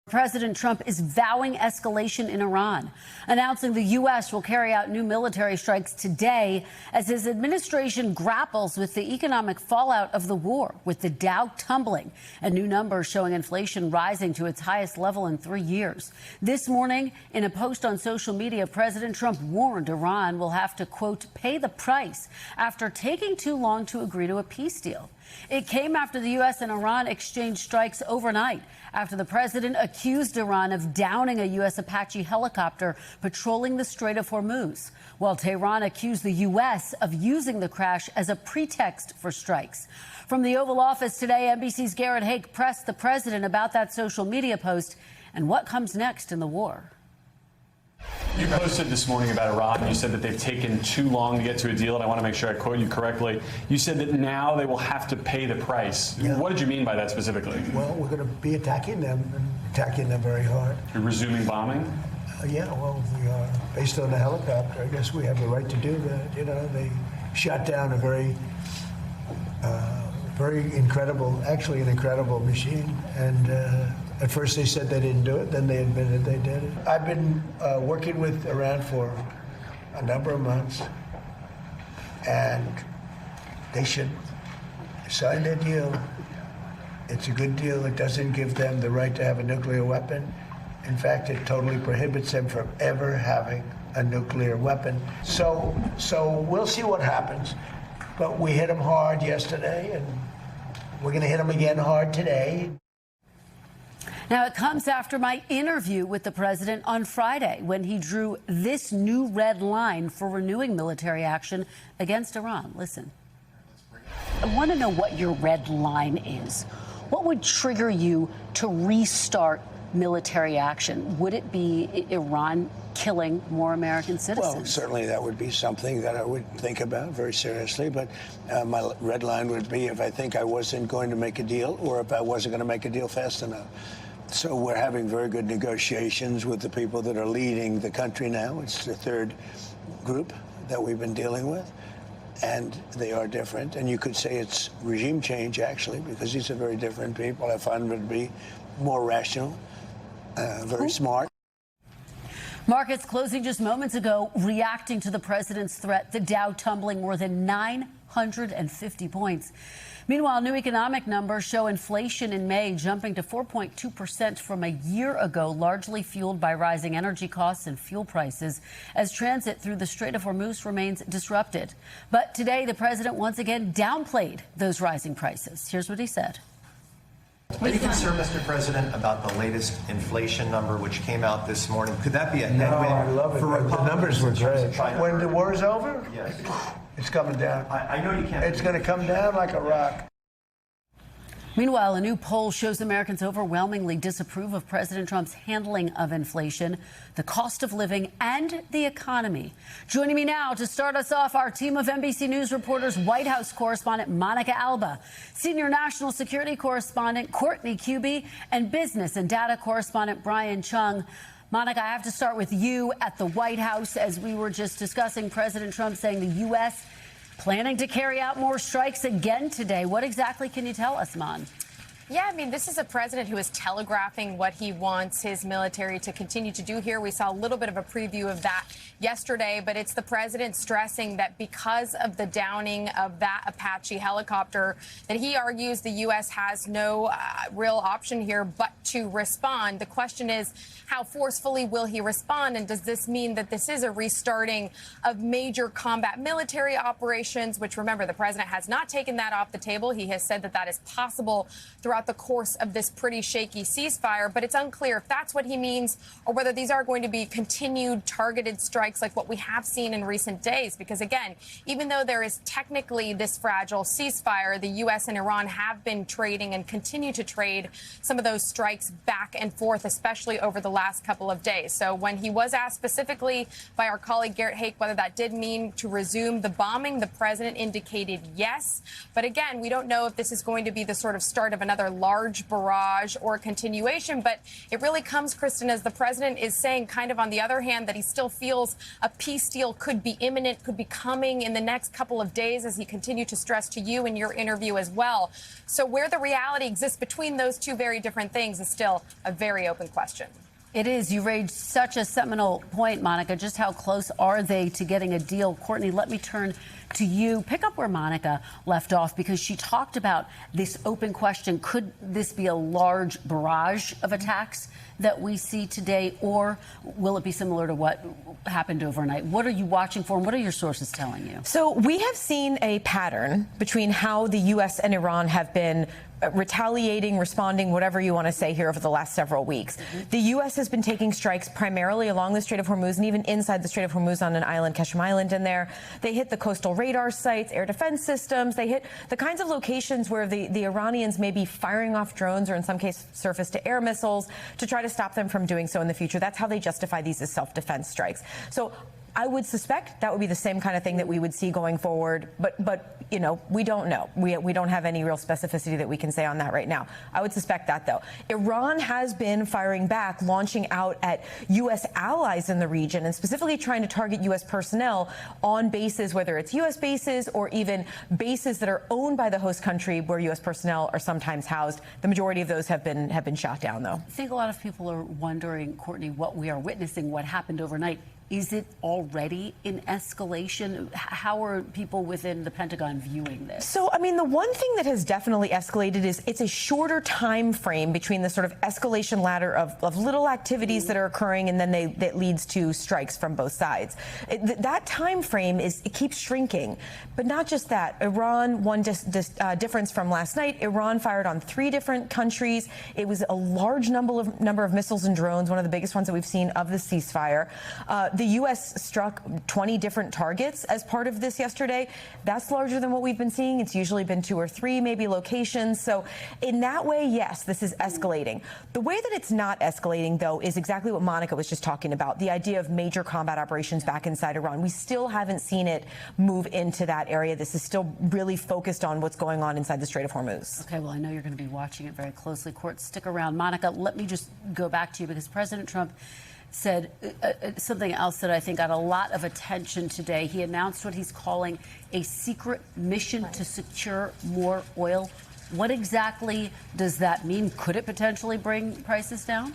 President Trump is vowing escalation in Iran, announcing the U.S. will carry out new military strikes today as his administration grapples with the economic fallout of the war, with the Dow tumbling and new numbers showing inflation rising to its highest level in 3 years. This morning, in a post on social media, President Trump warned Iran will have to, quote, pay the price after taking too long to agree to a peace deal. It came after the U.S. and Iran exchanged strikes overnight after the president accused Iran of downing a U.S. Apache helicopter patrolling the Strait of Hormuz, while Tehran accused the U.S. of using the crash as a pretext for strikes. From the Oval Office today, NBC's Garrett Haake pressed the president about that social media post and what comes next in the war. You posted this morning about Iran. You said that they've taken too long to get to a deal, and I want to make sure I quote you correctly. You said that now they will have to pay the price. Yeah. What did you mean by that specifically? Well, we're going to be attacking them very hard. You're resuming bombing? Yeah, well, we are. Based on the helicopter, I guess we have the right to do that. You know, they shot down a very incredible, actually an incredible machine, and at first they said they didn't do it, then they admitted they did it. I've been working with Iran for a number of months, and they should sign their deal. It's a good deal. It doesn't give them the right to have a nuclear weapon. In fact, it totally prohibits them from ever having a nuclear weapon. So we'll see what happens. But we hit them hard yesterday, and we're going to hit them again hard today. Now, it comes after my interview with the president on Friday when he drew this new red line for renewing military action against Iran. Listen. I want to know what your red line is. What would trigger you to restart military action? Would it be Iran killing more American citizens? Well, certainly that would be something that I would think about very seriously. But my red line would be if I think I wasn't going to make a deal or if I wasn't going to make a deal fast enough. So we're having very good negotiations with the people that are leading the country now. It's the third group that we've been dealing with, and they are different. And you could say it's regime change, actually, because these are very different people. I find them to be more rational, very smart. Markets closing just moments ago, reacting to the president's threat, the Dow tumbling more than 950 points. Meanwhile, new economic numbers show inflation in May jumping to 4.2% from a year ago, largely fueled by rising energy costs and fuel prices as transit through the Strait of Hormuz remains disrupted. But today, the president once again downplayed those rising prices. Here's what he said. Are you concerned, Mr. President, about the latest inflation number which came out this morning? Could that be a headwind? No, I love it. The numbers were great. When the war is over? Yes. It's coming down. I know you can't. It's going to come down like a rock. Meanwhile, a new poll shows Americans overwhelmingly disapprove of President Trump's handling of inflation, the cost of living, and the economy. Joining me now to start us off, our team of NBC News reporters, White House correspondent Monica Alba, senior national security correspondent Courtney Kube, and business and data correspondent Brian Cheung. Monica, I have to start with you at the White House. As we were just discussing, President Trump saying the U.S. planning to carry out more strikes again today. What exactly can you tell us, Mon? Yeah, I mean, this is a president who is telegraphing what he wants his military to continue to do here. We saw a little bit of a preview of that yesterday, but it's the president stressing that because of the downing of that Apache helicopter, that he argues the U.S. has no real option here but to respond. The question is, how forcefully will he respond? And does this mean that this is a restarting of major combat military operations, which, remember, the president has not taken that off the table. He has said that that is possible throughout the course of this pretty shaky ceasefire, but it's unclear if that's what he means or whether these are going to be continued targeted strikes like what we have seen in recent days. Because, again, even though there is technically this fragile ceasefire, the U.S. and Iran have been trading and continue to trade some of those strikes back and forth, especially over the last couple of days. So when he was asked specifically by our colleague Garrett Haake whether that did mean to resume the bombing, the president indicated yes. But again, we don't know if this is going to be the sort of start of another either large barrage or continuation. But it really comes, Kristen, as the president is saying, kind of on the other hand, that he still feels a peace deal could be imminent, could be coming in the next couple of days, as he continued to stress to you in your interview as well. So where the reality exists between those two very different things is still a very open question. It is. You raised such a seminal point, Monica. Just how close are they to getting a deal? Courtney, let me turn to you. Pick up where Monica left off, because she talked about this open question. Could this be a large barrage of attacks that we see today, or will it be similar to what happened overnight? What are you watching for, and what are your sources telling you? So we have seen a pattern between how the U.S. and Iran have been retaliating, responding, whatever you want to say here, over the last several weeks. The U.S. has been taking strikes primarily along the Strait of Hormuz and even inside the Strait of Hormuz on an island, Keshem Island in there. They hit the coastal radar sites, air defense systems. They hit the kinds of locations where the Iranians may be firing off drones or in some cases surface-to-air missiles to try to stop them from doing so in the future. That's how they justify these as self-defense strikes. So I would suspect that would be the same kind of thing that we would see going forward. But you know, we don't know. We don't have any real specificity that we can say on that right now. I would suspect that, though. Iran has been firing back, launching out at U.S. allies in the region, and specifically trying to target U.S. personnel on bases, whether it's U.S. bases or even bases that are owned by the host country where U.S. personnel are sometimes housed. The majority of those have been shot down, though. I think a lot of people are wondering, Courtney, what we are witnessing, what happened overnight. Is it already in escalation? How are people within the Pentagon viewing this? So, I mean, the one thing that has definitely escalated is it's a shorter time frame between the sort of escalation ladder of little activities that are occurring, and then that leads to strikes from both sides. That time frame it keeps shrinking. But not just that. Iran, one difference from last night, Iran fired on 3 different countries. It was a large number of missiles and drones, one of the biggest ones that we've seen of the ceasefire. The U.S. struck 20 different targets as part of this yesterday. That's larger than what we've been seeing. It's usually been 2 or 3, maybe, locations. So in that way, yes, this is escalating. The way that it's not escalating, though, is exactly what Monica was just talking about, the idea of major combat operations back inside Iran. We still haven't seen it move into that area. This is still really focused on what's going on inside the Strait of Hormuz. Okay, well, I know you're going to be watching it very closely. Court, stick around. Monica, let me just go back to you, because President Trump said something else that I think got a lot of attention today. He announced what he's calling a secret mission to secure more oil. What exactly does that mean? Could it potentially bring prices down?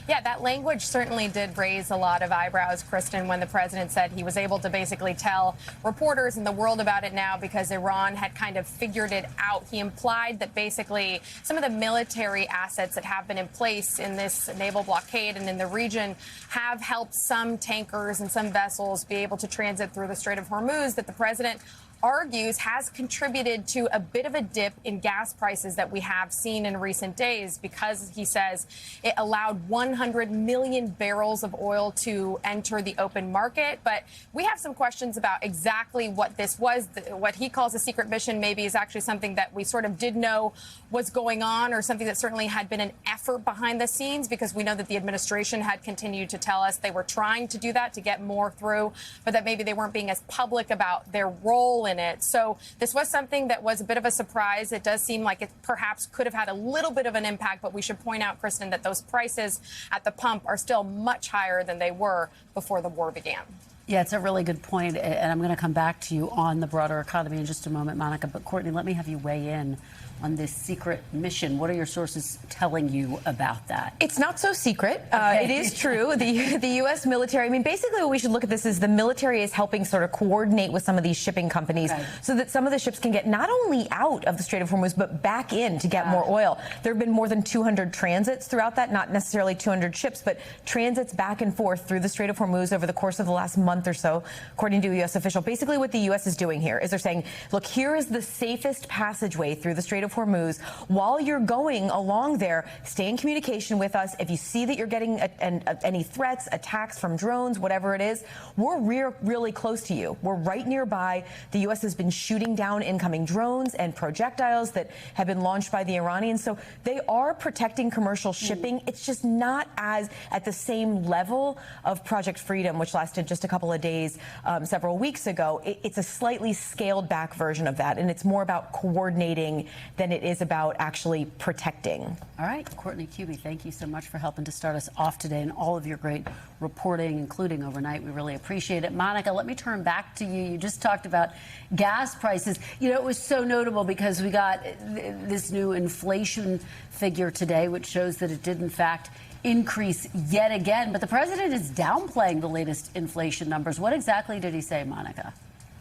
Yeah, that language certainly did raise a lot of eyebrows, Kristen, when the president said he was able to basically tell reporters in the world about it now because Iran had kind of figured it out. He implied that basically some of the military assets that have been in place in this naval blockade and in the region have helped some tankers and some vessels be able to transit through the Strait of Hormuz, that the president argues has contributed to a bit of a dip in gas prices that we have seen in recent days, because he says it allowed 100 million barrels of oil to enter the open market. But we have some questions about exactly what this was. What he calls a secret mission maybe is actually something that we sort of did know was going on, or something that certainly had been an effort behind the scenes, because we know that the administration had continued to tell us they were trying to do that to get more through, but that maybe they weren't being as public about their role in it. So this was something that was a bit of a surprise. It does seem like it perhaps could have had a little bit of an impact, but we should point out, Kristen, that those prices at the pump are still much higher than they were before the war began. Yeah, it's a really good point, and I'm going to come back to you on the broader economy in just a moment, Monica. But Courtney, let me have you weigh in on this secret mission. What are your sources telling you about that? It's not so secret. Okay. It is true. The U.S. military, I mean, basically what we should look at this is the military is helping sort of coordinate with some of these shipping companies so that some of the ships can get not only out of the Strait of Hormuz, but back in to get more oil. There have been more than 200 transits throughout that, not necessarily 200 ships, but transits back and forth through the Strait of Hormuz over the course of the last month or so, according to a U.S. official. Basically what the U.S. is doing here is they're saying, look, here is the safest passageway through the Strait of Hormuz. While you're going along there, stay in communication with us. If you see that you're getting any threats, attacks from drones, whatever it is, we're really close to you. We're right nearby. The U.S. has been shooting down incoming drones and projectiles that have been launched by the Iranians. So they are protecting commercial shipping. It's just not as at the same level of Project Freedom, which lasted just a couple of days several weeks ago. It's a slightly scaled back version of that, and it's more about coordinating than it is about actually protecting. All right, Courtney, Kube, thank you so much for helping to start us off today and all of your great reporting, including overnight. We really appreciate it. Monica, let me turn back to you. You just talked about gas prices. You know, it was so notable because we got this new inflation figure today, which shows that it did, in fact, increase yet again. But the president is downplaying the latest inflation numbers. What exactly did he say, Monica?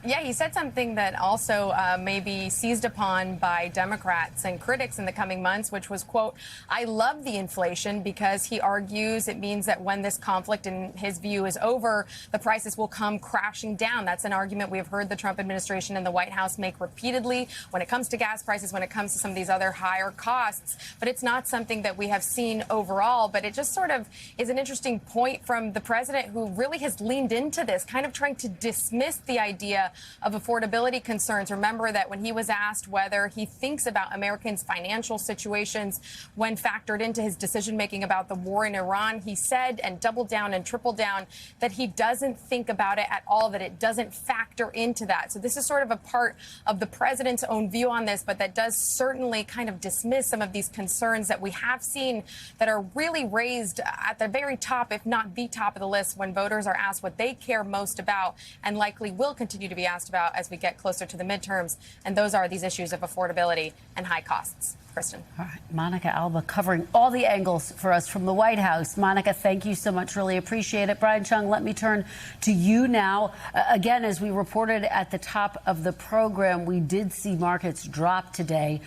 Yeah, he said something that also may be seized upon by Democrats and critics in the coming months, which was, quote, I love the inflation because he argues it means that when this conflict, in his view, is over, the prices will come crashing down. That's an argument we have heard the Trump administration and the White House make repeatedly when it comes to gas prices, when it comes to some of these other higher costs. But it's not something that we have seen overall. But it just sort of is an interesting point from the president, who really has leaned into this, kind of trying to dismiss the idea of affordability concerns. Remember that when he was asked whether he thinks about Americans' financial situations when factored into his decision-making about the war in Iran, he said, and doubled down and tripled down, that he doesn't think about it at all, that it doesn't factor into that. So this is sort of a part of the president's own view on this, but that does certainly kind of dismiss some of these concerns that we have seen that are really raised at the very top, if not the top of the list, when voters are asked what they care most about, and likely will continue to be asked about as we get closer to the midterms. And those are these issues of affordability and high costs. Kristen. All right. Monica Alba covering all the angles for us from the White House. Monica, thank you so much. Really appreciate it. Brian Cheung, let me turn to you now. Again, as we reported at the top of the program, we did see markets drop today.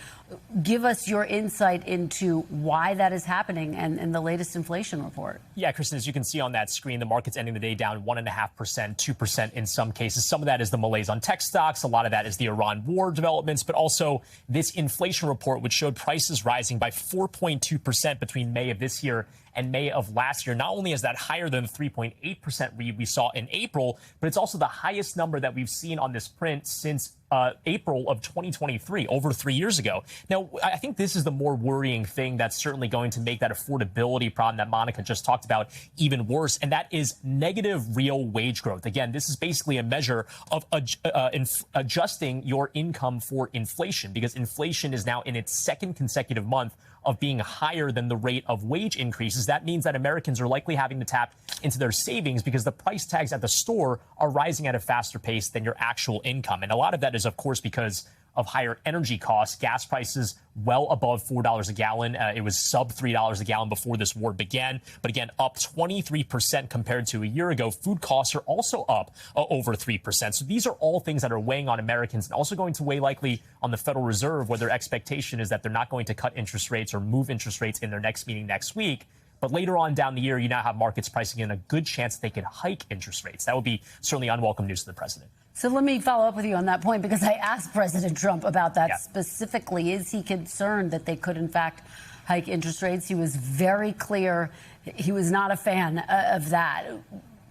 Give us your insight into why that is happening and the latest inflation report. Yeah, Kristen, as you can see on that screen, the market's ending the day down 1.5%, 2% in some cases. Some of that is the malaise on tech stocks. A lot of that is the Iran war developments, but also this inflation report, which showed prices rising by 4.2% between May of this year and May of last year. Not only is that higher than the 3.8% read we saw in April, but it's also the highest number that we've seen on this print since April of 2023, over 3 years ago. Now, I think this is the more worrying thing that's certainly going to make that affordability problem that Monica just talked about even worse, and that is negative real wage growth. Again, this is basically a measure of adjusting your income for inflation, because inflation is now in its second consecutive month of being higher than the rate of wage increases. That means that Americans are likely having to tap into their savings because the price tags at the store are rising at a faster pace than your actual income. And a lot of that is, of course, because of higher energy costs. Gas prices well above $4 a gallon. It was sub $3 a gallon before this war began. But again, up 23% compared to a year ago. Food costs are also up over 3%. So these are all things that are weighing on Americans and also going to weigh likely on the Federal Reserve, where their expectation is that they're not going to cut interest rates or move interest rates in their next meeting next week. But later on down the year, you now have markets pricing in a good chance they could hike interest rates. That would be certainly unwelcome news to the president. So let me follow up with you on that point, because I asked President Trump about that specifically. Is he concerned that they could, in fact, hike interest rates? He was very clear he was not a fan of that.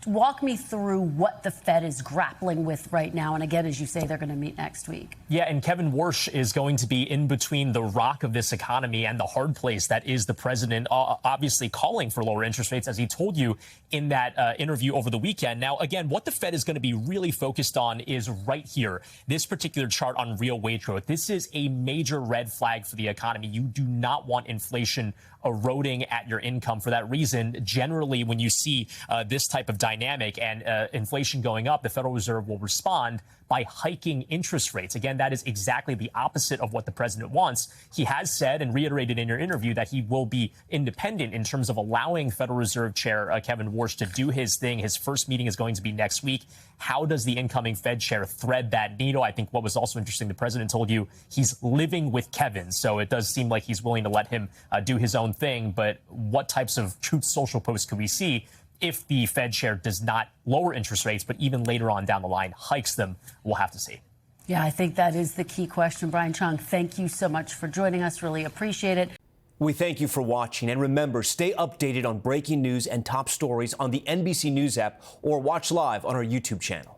Walk me through what the Fed is grappling with right now. And again, as you say, they're going to meet next week. Yeah, and Kevin Warsh is going to be in between the rock of this economy and the hard place that is the president, obviously calling for lower interest rates, as he told you in that interview over the weekend. Now, again, what the Fed is going to be really focused on is right here, this particular chart on real wage growth. This is a major red flag for the economy. You do not want inflation eroding at your income. For that reason, generally, when you see this type of dynamic and inflation going up, the Federal Reserve will respond by hiking interest rates. Again, that is exactly the opposite of what the president wants. He has said and reiterated in your interview that he will be independent in terms of allowing Federal Reserve Chair Kevin Warsh to do his thing. His first meeting is going to be next week. How does the incoming Fed chair thread that needle? I think what was also interesting, the president told you he's living with Kevin. So it does seem like he's willing to let him do his own thing. But what types of Truth Social posts could we see if the Fed chair does not lower interest rates, but even later on down the line hikes them? We'll have to see. Yeah, I think that is the key question. Brian Cheung, thank you so much for joining us. Really appreciate it. We thank you for watching. And remember, stay updated on breaking news and top stories on the NBC News app or watch live on our YouTube channel.